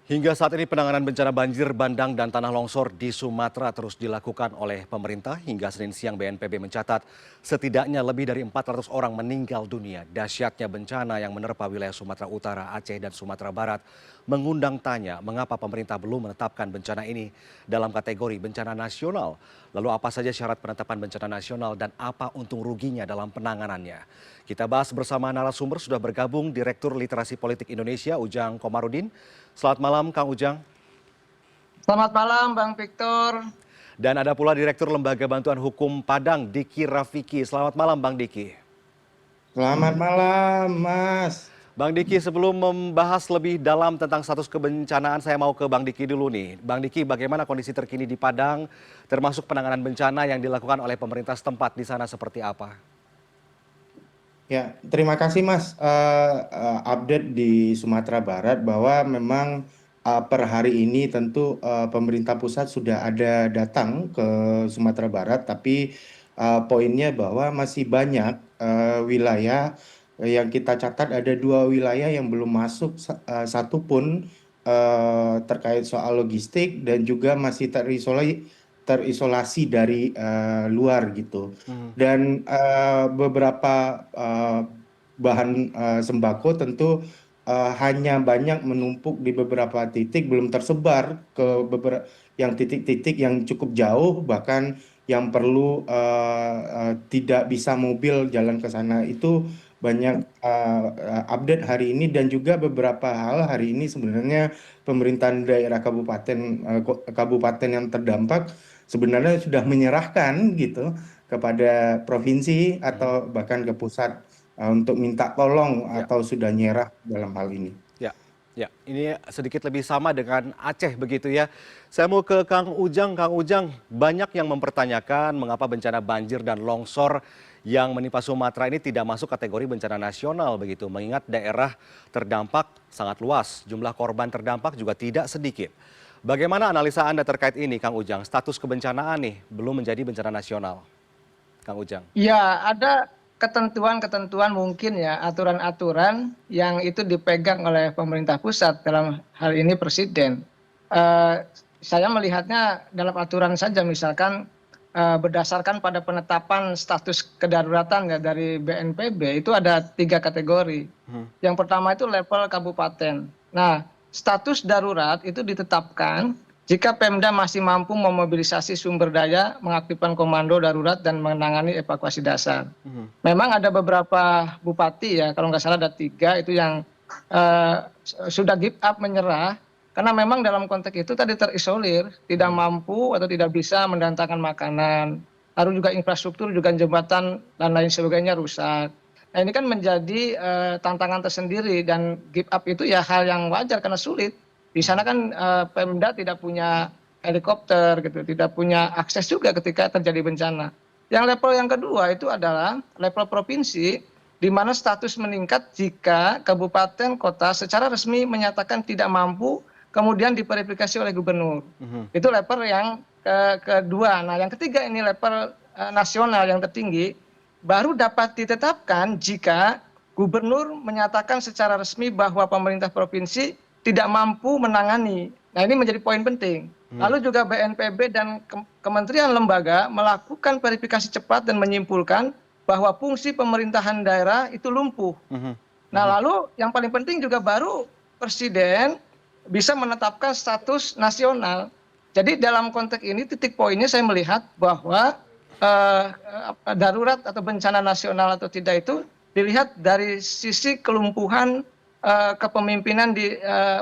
Hingga saat ini penanganan bencana banjir bandang dan tanah longsor di Sumatera terus dilakukan oleh pemerintah. Hingga Senin siang BNPB mencatat setidaknya lebih dari 400 orang meninggal dunia. Dahsyatnya bencana yang menerpa wilayah Sumatera Utara, Aceh, dan Sumatera Barat mengundang tanya mengapa pemerintah belum menetapkan bencana ini dalam kategori bencana nasional. Lalu apa saja syarat penetapan bencana nasional dan apa untung ruginya dalam penanganannya? Kita bahas bersama narasumber sudah bergabung Direktur Literasi Politik Indonesia Ujang Komarudin. Selamat malam Kang Ujang. Selamat malam Bang Victor. Dan ada pula Direktur Lembaga Bantuan Hukum Padang Diki Rafiki. Selamat malam Bang Diki. Selamat malam, Mas. Bang Diki, sebelum membahas lebih dalam tentang status kebencanaan, saya mau ke Bang Diki dulu nih. Bang Diki, bagaimana kondisi terkini di Padang, termasuk penanganan bencana yang dilakukan oleh pemerintah setempat di sana seperti apa? Ya, terima kasih Mas. Update di Sumatera Barat bahwa memang per hari ini tentu pemerintah pusat sudah ada datang ke Sumatera Barat, tapi poinnya bahwa masih banyak wilayah yang kita catat ada 2 wilayah yang belum masuk satu pun terkait soal logistik dan juga masih terisolasi dari luar gitu. Dan beberapa bahan sembako tentu hanya banyak menumpuk di beberapa titik, belum tersebar ke beberapa yang titik-titik yang cukup jauh, bahkan yang perlu tidak bisa mobil jalan ke sana. Itu banyak update hari ini, dan juga beberapa hal hari ini sebenarnya pemerintahan daerah kabupaten yang terdampak sebenarnya sudah menyerahkan gitu kepada provinsi atau bahkan ke pusat untuk minta tolong Ya. atau sudah nyerah dalam hal ini. Ya, ini sedikit lebih sama dengan Aceh begitu ya. Saya mau ke Kang Ujang. Kang Ujang, banyak yang mempertanyakan mengapa bencana banjir dan longsor yang menimpa Sumatera ini tidak masuk kategori bencana nasional begitu. Mengingat daerah terdampak sangat luas, jumlah korban terdampak juga tidak sedikit. Bagaimana analisa Anda terkait ini, Kang Ujang? Status kebencanaan nih belum menjadi bencana nasional, Kang Ujang. Ya, ada ketentuan-ketentuan mungkin ya, aturan-aturan yang itu dipegang oleh pemerintah pusat dalam hal ini Presiden. Eh, saya melihatnya dalam aturan saja, misalkan berdasarkan pada penetapan status kedaruratan ya dari BNPB itu ada 3 kategori. Yang pertama itu level kabupaten. Nah, status darurat itu ditetapkan jika Pemda masih mampu memobilisasi sumber daya, mengaktifkan komando darurat dan menangani evakuasi dasar. Memang ada beberapa bupati ya, kalau nggak salah ada 3 itu yang eh, sudah give up, menyerah, karena memang dalam konteks itu tadi terisolir, tidak mampu atau tidak bisa mendatangkan makanan, lalu juga infrastruktur, juga jembatan dan lain sebagainya rusak. Nah ini kan menjadi tantangan tersendiri, dan give up itu ya hal yang wajar karena sulit. Di sana kan Pemda tidak punya helikopter gitu, tidak punya akses juga ketika terjadi bencana. Yang level yang kedua itu adalah level provinsi, di mana status meningkat jika kabupaten kota secara resmi menyatakan tidak mampu, kemudian diverifikasi oleh gubernur. Itu level yang kedua. Nah yang ketiga ini level nasional yang tertinggi, baru dapat ditetapkan jika gubernur menyatakan secara resmi bahwa pemerintah provinsi tidak mampu menangani. Nah ini menjadi poin penting. Lalu juga BNPB dan kementerian lembaga melakukan verifikasi cepat dan menyimpulkan bahwa fungsi pemerintahan daerah itu lumpuh. Nah lalu yang paling penting juga baru Presiden bisa menetapkan status nasional. Jadi dalam konteks ini titik poinnya saya melihat bahwa darurat atau bencana nasional atau tidak itu dilihat dari sisi kelumpuhan kepemimpinan di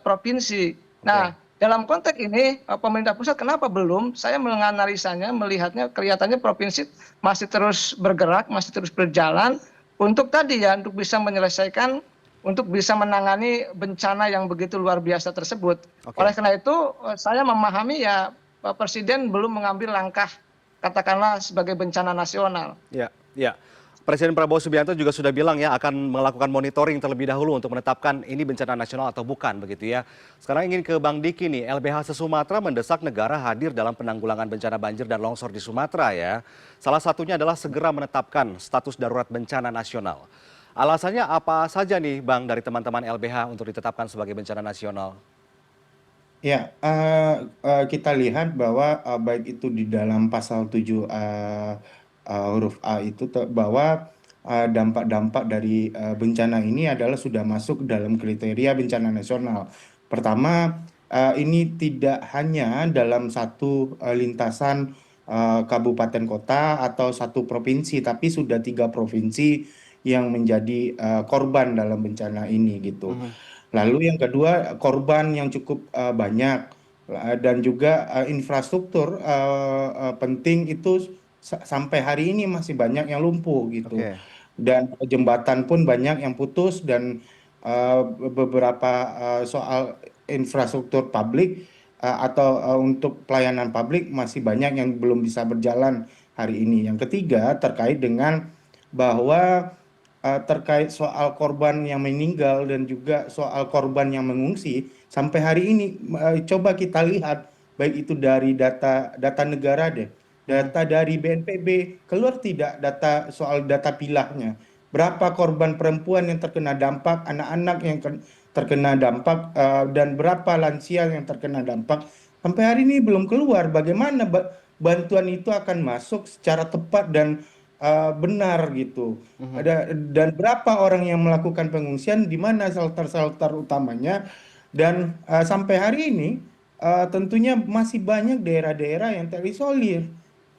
provinsi. Nah dalam konteks ini pemerintah pusat kenapa belum? Saya menganalisanya, melihatnya kelihatannya provinsi masih terus bergerak, masih terus berjalan untuk tadi ya, untuk bisa menyelesaikan, untuk bisa menangani bencana yang begitu luar biasa tersebut. Oleh karena itu saya memahami ya Presiden belum mengambil langkah katakanlah sebagai bencana nasional. Ya. Presiden Prabowo Subianto juga sudah bilang ya akan melakukan monitoring terlebih dahulu untuk menetapkan ini bencana nasional atau bukan begitu ya. Sekarang ingin ke Bang Diki nih, LBH Sumatera mendesak negara hadir dalam penanggulangan bencana banjir dan longsor di Sumatera ya. Salah satunya adalah segera menetapkan status darurat bencana nasional. Alasannya apa saja nih Bang dari teman-teman LBH untuk ditetapkan sebagai bencana nasional? Ya, kita lihat bahwa baik itu di dalam pasal 7 huruf A itu bahwa dampak-dampak dari bencana ini adalah sudah masuk dalam kriteria bencana nasional. Pertama, ini tidak hanya dalam satu lintasan kabupaten kota atau satu provinsi, tapi sudah 3 provinsi yang menjadi korban dalam bencana ini gitu. Mhm. Lalu yang kedua, korban yang cukup banyak dan juga infrastruktur penting itu sampai hari ini masih banyak yang lumpuh gitu. Oke. Dan jembatan pun banyak yang putus dan beberapa soal infrastruktur publik atau untuk pelayanan publik masih banyak yang belum bisa berjalan hari ini. Yang ketiga terkait dengan bahwa terkait soal korban yang meninggal dan juga soal korban yang mengungsi sampai hari ini coba kita lihat baik itu dari data data negara deh, Mhm. data dari BNPB keluar tidak data soal data pilahnya. Berapa korban perempuan yang terkena dampak, anak-anak yang terkena dampak dan berapa lansia yang terkena dampak. Sampai hari ini belum keluar bagaimana bantuan itu akan masuk secara tepat dan benar gitu. Mhm. Dan berapa orang yang melakukan pengungsian, di mana shelter-shelter utamanya, dan sampai hari ini tentunya masih banyak daerah-daerah yang terisolir.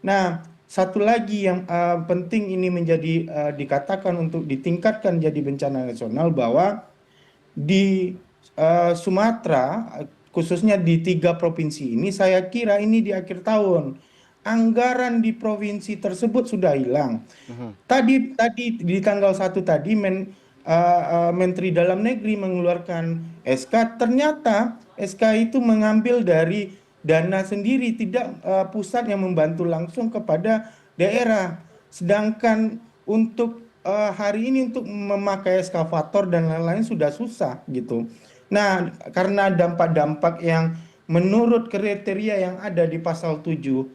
Nah, satu lagi yang penting ini menjadi dikatakan untuk ditingkatkan jadi bencana nasional bahwa di Sumatera, khususnya di 3 provinsi ini, saya kira ini di akhir tahun anggaran di provinsi tersebut sudah hilang. Mhm. Tadi di tanggal 1 tadi Menteri Dalam Negeri mengeluarkan SK, ternyata SK itu mengambil dari dana sendiri, tidak pusat yang membantu langsung kepada daerah. Sedangkan untuk hari ini untuk memakai eskavator dan lain-lain sudah susah gitu. Nah, karena dampak-dampak yang menurut kriteria yang ada di pasal 7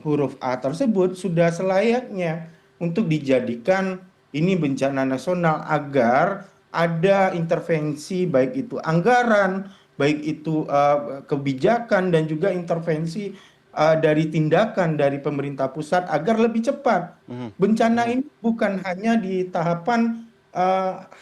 huruf A tersebut sudah selayaknya untuk dijadikan ini bencana nasional agar ada intervensi baik itu anggaran, baik itu kebijakan dan juga intervensi dari tindakan dari pemerintah pusat agar lebih cepat. Mhm. Bencana Mhm. ini bukan hanya di tahapan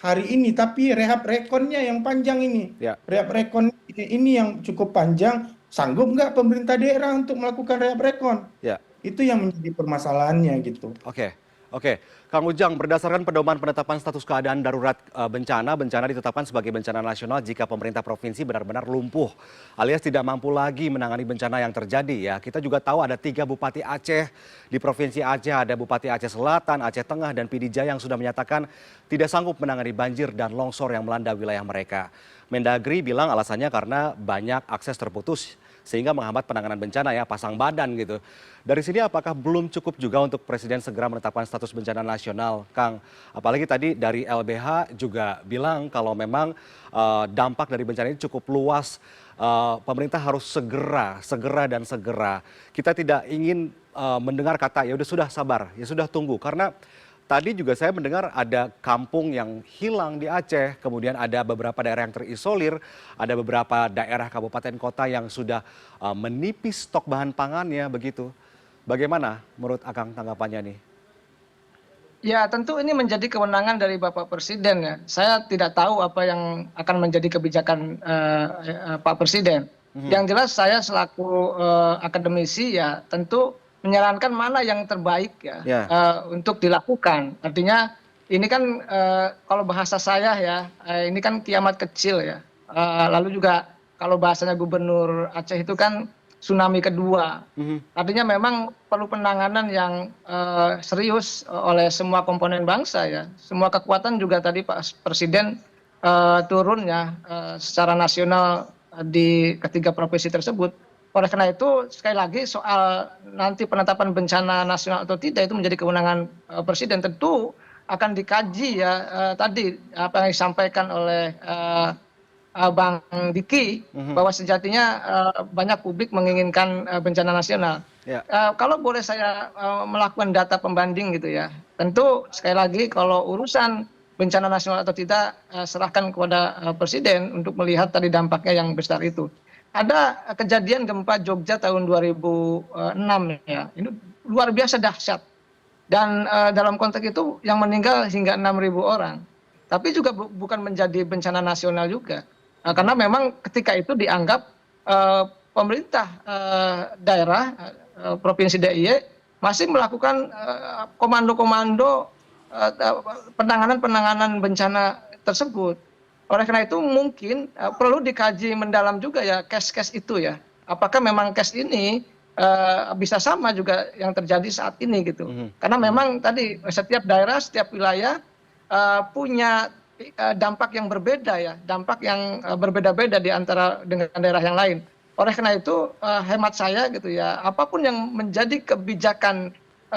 hari ini, tapi rehab rekonnya yang panjang ini. Ya. Rehab rekon ini yang cukup panjang. Sanggup nggak pemerintah daerah untuk melakukan rehab rekon? Ya. Itu yang menjadi permasalahannya gitu. Oke, oke. Kang Ujang, berdasarkan pedoman penetapan status keadaan darurat bencana, bencana ditetapkan sebagai bencana nasional jika pemerintah provinsi benar-benar lumpuh alias tidak mampu lagi menangani bencana yang terjadi ya. Kita juga tahu ada 3 bupati Aceh di provinsi Aceh, ada Bupati Aceh Selatan, Aceh Tengah, dan Pidi Jaya yang sudah menyatakan tidak sanggup menangani banjir dan longsor yang melanda wilayah mereka. Mendagri bilang alasannya karena banyak akses terputus sehingga menghambat penanganan bencana ya, pasang badan gitu. Dari sini apakah belum cukup juga untuk Presiden segera menetapkan status bencana nasional, Kang? Apalagi tadi dari LBH juga bilang kalau memang dampak dari bencana ini cukup luas, pemerintah harus segera dan segera. Kita tidak ingin mendengar kata ya sudah sabar, ya sudah tunggu karena tadi juga saya mendengar ada kampung yang hilang di Aceh, kemudian ada beberapa daerah yang terisolir, ada beberapa daerah kabupaten kota yang sudah menipis stok bahan pangannya begitu. Bagaimana menurut Akang tanggapannya nih? Ya, tentu ini menjadi kewenangan dari Bapak Presiden ya. Saya tidak tahu apa yang akan menjadi kebijakan Pak Presiden. Mhm. Yang jelas saya selaku akademisi ya tentu menyarankan mana yang terbaik ya Ya. untuk dilakukan. Artinya ini kan kalau bahasa saya ya ini kan kiamat kecil ya. Lalu juga kalau bahasanya Gubernur Aceh itu kan tsunami kedua. Mhm. Artinya memang perlu penanganan yang serius oleh semua komponen bangsa ya. Semua kekuatan juga tadi Pak Presiden turun ya secara nasional di ketiga provinsi tersebut. Oleh karena itu sekali lagi soal nanti penetapan bencana nasional atau tidak itu menjadi kewenangan Presiden, tentu akan dikaji ya tadi apa yang disampaikan oleh Bang Diki Mhm. bahwa sejatinya banyak publik menginginkan bencana nasional. Ya. Kalau boleh saya melakukan data pembanding gitu ya, tentu sekali lagi kalau urusan bencana nasional atau tidak serahkan kepada Presiden untuk melihat tadi dampaknya yang besar itu. ada kejadian gempa Jogja tahun 2006 ya. Ini luar biasa dahsyat. Dan dalam konteks itu yang meninggal hingga 6.000 orang. Tapi juga bukan menjadi bencana nasional juga. Karena memang ketika itu dianggap pemerintah daerah Provinsi DIY masih melakukan komando-komando penanganan bencana tersebut. Oleh karena itu mungkin perlu dikaji mendalam juga ya case-case itu ya. Apakah memang case ini bisa sama juga yang terjadi saat ini gitu. Karena memang tadi setiap daerah, setiap wilayah punya dampak yang berbeda ya, dampak yang berbeda-beda di antara dengan daerah yang lain. Oleh karena itu hemat saya gitu ya, apapun yang menjadi kebijakan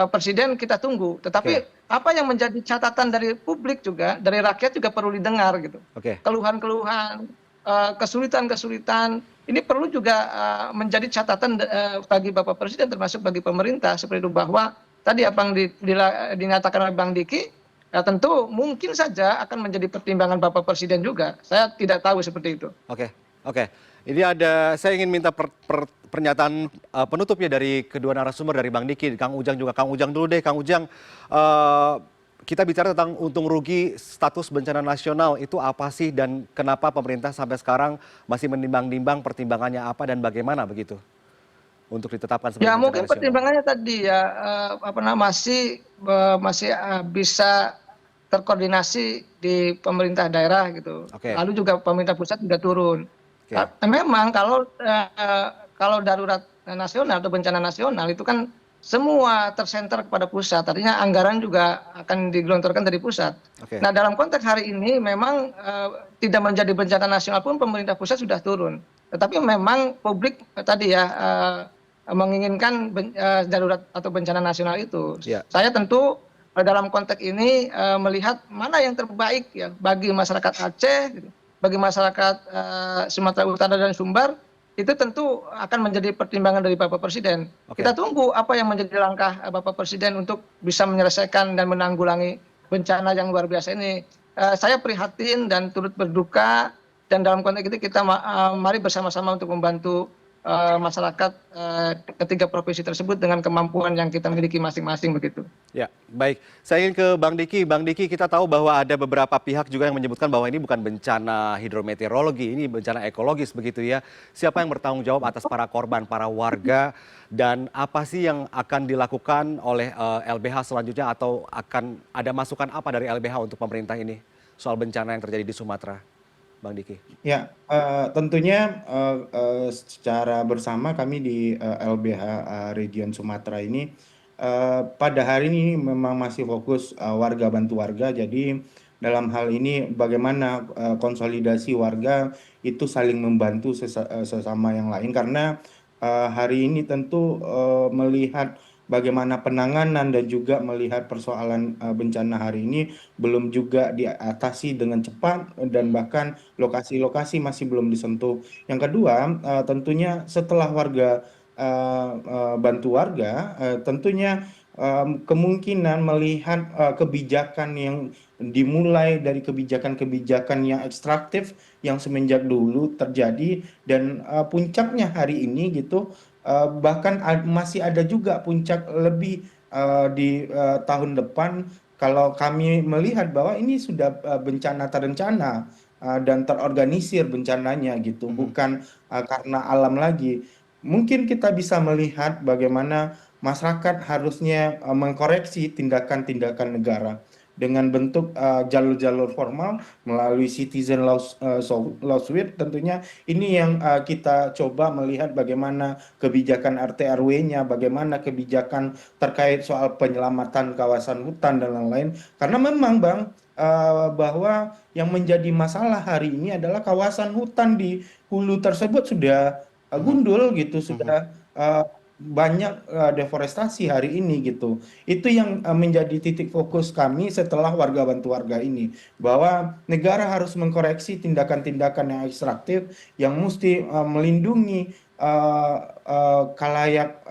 presiden kita tunggu. Tetapi apa yang menjadi catatan dari publik juga, dari rakyat juga perlu didengar gitu. Keluhan-keluhan, kesulitan-kesulitan, ini perlu juga menjadi catatan bagi Bapak Presiden termasuk bagi pemerintah seperti itu, bahwa tadi apa yang dinyatakan oleh Bang Diki, ya tentu mungkin saja akan menjadi pertimbangan Bapak Presiden juga. Saya tidak tahu seperti itu. Oke. Ini saya ingin minta pernyataan penutupnya dari kedua narasumber, dari Bang Diki, Kang Ujang juga. Kang Ujang dulu deh, Kang Ujang. Kita bicara tentang untung rugi status bencana nasional itu apa sih, dan kenapa pemerintah sampai sekarang masih menimbang-nimbang pertimbangannya apa dan bagaimana begitu untuk ditetapkan sebagai Ya bencana mungkin nasional? pertimbangannya tadi ya masih bisa terkoordinasi di pemerintah daerah gitu. Lalu juga pemerintah pusat juga turun. Memang kalau darurat nasional atau bencana nasional itu kan semua tersenter kepada pusat, artinya anggaran juga akan digelontorkan dari pusat. Nah dalam konteks hari ini memang tidak menjadi bencana nasional pun pemerintah pusat sudah turun. Tetapi memang publik tadi ya menginginkan darurat atau bencana nasional itu. Saya tentu dalam konteks ini melihat mana yang terbaik ya bagi masyarakat Aceh, bagi masyarakat Sumatera Utara dan Sumbar. Itu tentu akan menjadi pertimbangan dari Bapak Presiden. Kita tunggu apa yang menjadi langkah Bapak Presiden untuk bisa menyelesaikan dan menanggulangi bencana yang luar biasa ini. Saya prihatin dan turut berduka, dan dalam konteks itu kita mari bersama-sama untuk membantu masyarakat ketiga provinsi tersebut dengan kemampuan yang kita miliki masing-masing begitu. Ya, baik. Saya ingin ke Bang Diki. Bang Diki, kita tahu bahwa ada beberapa pihak juga yang menyebutkan bahwa ini bukan bencana hidrometeorologi, ini bencana ekologis begitu ya. Siapa yang bertanggung jawab atas para korban, para warga, dan apa sih yang akan dilakukan oleh LBH selanjutnya, atau akan ada masukan apa dari LBH untuk pemerintah ini soal bencana yang terjadi di Sumatera? Bang Diki. Ya, tentunya secara bersama kami di LBH Region Sumatera ini pada hari ini memang masih fokus warga bantu warga. Jadi dalam hal ini bagaimana konsolidasi warga itu saling membantu sesama yang lain, karena hari ini tentu melihat bagaimana penanganan dan juga melihat persoalan bencana hari ini belum juga diatasi dengan cepat, dan bahkan lokasi-lokasi masih belum disentuh. Yang kedua, tentunya setelah warga bantu warga, tentunya kemungkinan melihat kebijakan yang dimulai dari kebijakan-kebijakan yang ekstraktif yang semenjak dulu terjadi, dan puncaknya hari ini gitu. Bahkan masih ada juga puncak lebih di tahun depan, kalau kami melihat bahwa ini sudah bencana terencana dan terorganisir bencananya gitu, bukan karena alam lagi. Mungkin kita bisa melihat bagaimana masyarakat harusnya mengkoreksi tindakan-tindakan negara dengan bentuk jalur-jalur formal melalui citizen lawsuit. Tentunya ini yang kita coba melihat bagaimana kebijakan RT RW-nya, bagaimana kebijakan terkait soal penyelamatan kawasan hutan dan lain-lain. Karena memang Bang, bahwa yang menjadi masalah hari ini adalah kawasan hutan di hulu tersebut sudah gundul gitu, sudah banyak deforestasi hari ini gitu. Itu yang menjadi titik fokus kami setelah warga bantu warga ini, bahwa negara harus mengkoreksi tindakan-tindakan yang ekstraktif yang mesti melindungi kalayak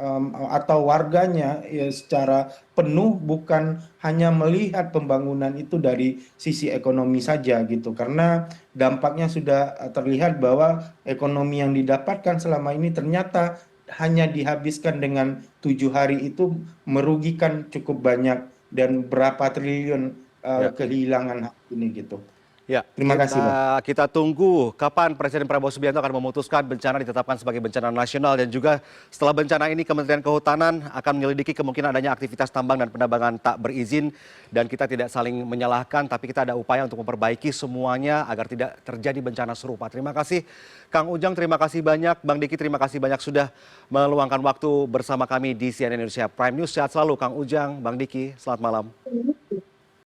atau warganya ya, secara penuh, bukan hanya melihat pembangunan itu dari sisi ekonomi saja gitu, karena dampaknya sudah terlihat bahwa ekonomi yang didapatkan selama ini ternyata hanya dihabiskan dengan 7 hari itu merugikan cukup banyak dan berapa triliun Ya. kehilangan hak ini gitu. Ya, Terima kasih, Bang. kita tunggu kapan Presiden Prabowo Subianto akan memutuskan bencana ditetapkan sebagai bencana nasional, dan juga setelah bencana ini Kementerian Kehutanan akan menyelidiki kemungkinan adanya aktivitas tambang dan penambangan tak berizin, dan kita tidak saling menyalahkan, tapi kita ada upaya untuk memperbaiki semuanya agar tidak terjadi bencana serupa. Terima kasih Kang Ujang, terima kasih banyak Bang Diki, terima kasih banyak sudah meluangkan waktu bersama kami di CNN Indonesia Prime News. Sehat selalu Kang Ujang, Bang Diki, selamat malam.